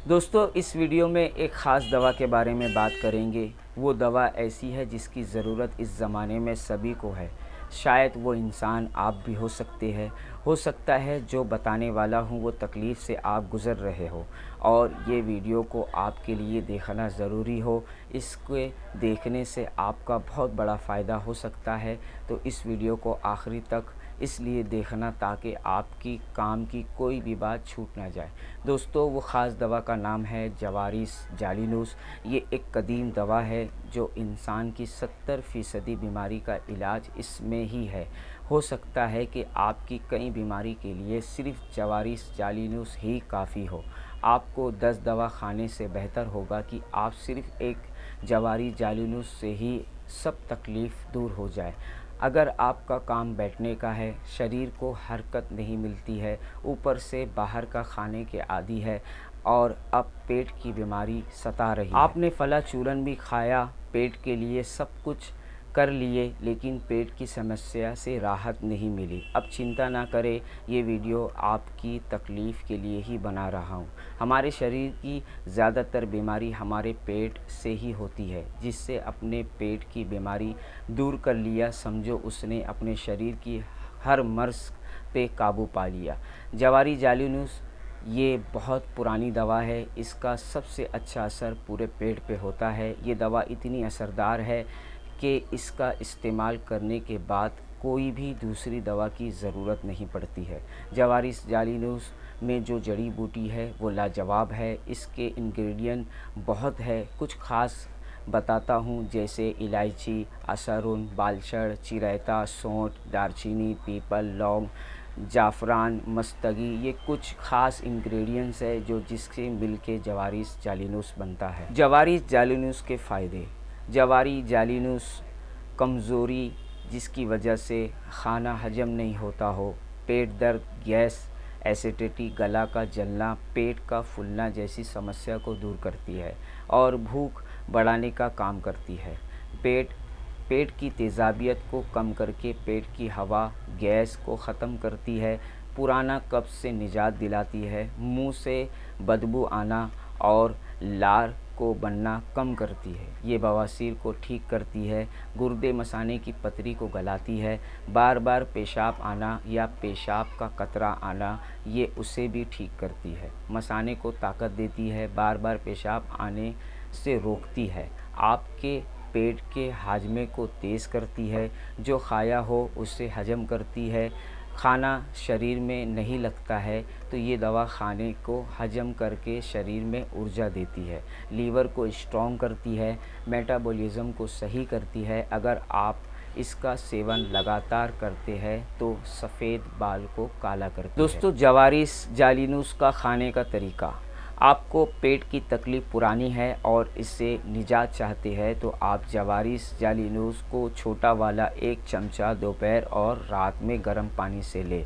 दोस्तों, इस वीडियो में एक ख़ास दवा के बारे में बात करेंगे। वो दवा ऐसी है जिसकी ज़रूरत इस ज़माने में सभी को है। शायद वो इंसान आप भी हो सकते हैं। हो सकता है जो बताने वाला हूँ वो तकलीफ़ से आप गुज़र रहे हो और ये वीडियो को आपके लिए देखना ज़रूरी हो। इसके देखने से आपका बहुत बड़ा फ़ायदा हो सकता है। तो इस वीडियो को आखिरी तक इसलिए देखना ताकि आपकी काम की कोई भी बात छूट ना जाए। दोस्तों, वो ख़ास दवा का नाम है जवारिस जालिनूस। ये एक कदीम दवा है जो इंसान की 70% बीमारी का इलाज इसमें ही है। हो सकता है कि आपकी कई बीमारी के लिए सिर्फ जवारिस जालिनूस ही काफ़ी हो। आपको 10 दवा खाने से बेहतर होगा कि आप सिर्फ एक जवारिस जालिनूस से ही सब तकलीफ़ दूर हो जाए। अगर आपका काम बैठने का है, शरीर को हरकत नहीं मिलती है, ऊपर से बाहर का खाने के आदी है और अब पेट की बीमारी सता रही है। आपने फला चूरन भी खाया, पेट के लिए सब कुछ कर लिए, लेकिन पेट की समस्या से राहत नहीं मिली। अब चिंता ना करें, ये वीडियो आपकी तकलीफ़ के लिए ही बना रहा हूँ। हमारे शरीर की ज़्यादातर बीमारी हमारे पेट से ही होती है। जिससे अपने पेट की बीमारी दूर कर लिया, समझो उसने अपने शरीर की हर मर्ज़ पे काबू पा लिया। जवारिस जालिनूस ये बहुत पुरानी दवा है। इसका सबसे अच्छा असर पूरे पेट पे होता है। ये दवा इतनी असरदार है कि इसका इस्तेमाल करने के बाद कोई भी दूसरी दवा की ज़रूरत नहीं पड़ती है। जवारिस जालिनूस में जो जड़ी बूटी है वो लाजवाब है। इसके इंग्रेडिएंट बहुत है, कुछ ख़ास बताता हूँ, जैसे इलायची, असारुन, बालचड़, चिरैता, सौंठ, दालचीनी, पीपल, लौंग, जाफ़रान, मस्तगी। ये कुछ ख़ास इंग्रेडिएंट्स है जो जिससे मिलके जवारिस जालिनूस बनता है। जवारिस जालिनूस के फ़ायदे। जवारिस जालिनूस कमज़ोरी जिसकी वजह से खाना हजम नहीं होता हो, पेट दर्द, गैस, एसिडिटी, गला का जलना, पेट का फूलना जैसी समस्या को दूर करती है और भूख बढ़ाने का काम करती है। पेट की तेज़ाबियत को कम करके पेट की हवा, गैस को ख़त्म करती है। पुराना कब्ज़ से निजात दिलाती है। मुंह से बदबू आना और लार को बनना कम करती है। ये बवासीर को ठीक करती है। गुर्दे मसाने की पथरी को गलाती है। बार बार पेशाब आना या पेशाब का कतरा आना, ये उसे भी ठीक करती है। मसाने को ताकत देती है। बार बार पेशाब आने से रोकती है। आपके पेट के हाजमे को तेज़ करती है। जो खाया हो उसे हजम करती है। खाना शरीर में नहीं लगता है तो ये दवा खाने को हजम करके शरीर में ऊर्जा देती है। लीवर को स्ट्रॉन्ग करती है। मेटाबॉलिज्म को सही करती है। अगर आप इसका सेवन लगातार करते हैं तो सफ़ेद बाल को काला करती है। दोस्तों, जवारिस जालिनूस का खाने का तरीका। आपको पेट की तकलीफ़ पुरानी है और इससे निजात चाहते हैं तो आप जवारिस जालिनूस को छोटा वाला 1 चमचा दोपहर और रात में गर्म पानी से लें।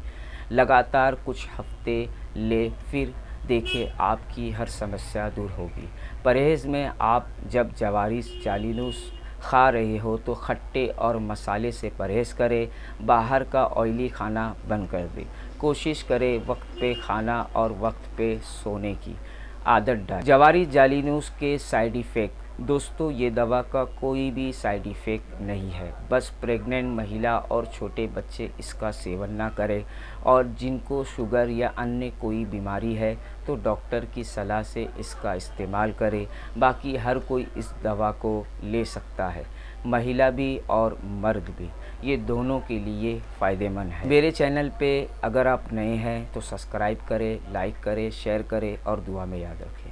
लगातार कुछ हफ्ते ले, फिर देखिए आपकी हर समस्या दूर होगी। परहेज़ में आप जब जवारिस जालिनूस खा रहे हो तो खट्टे और मसाले से परहेज़ करें। बाहर का ऑयली खाना बंद कर दें। कोशिश करें वक्त पे खाना और वक्त पे सोने की आदत डालें। जवारिस जालिनूस के साइड इफ़ेक्ट। दोस्तों, ये दवा का कोई भी साइड इफ़ेक्ट नहीं है। बस प्रेग्नेंट महिला और छोटे बच्चे इसका सेवन ना करें और जिनको शुगर या अन्य कोई बीमारी है तो डॉक्टर की सलाह से इसका इस्तेमाल करें। बाकी हर कोई इस दवा को ले सकता है, महिला भी और मर्द भी। ये दोनों के लिए फ़ायदेमंद है। मेरे चैनल पे अगर आप नए हैं तो सब्सक्राइब करें, लाइक करें, शेयर करें और दुआ में याद रखें।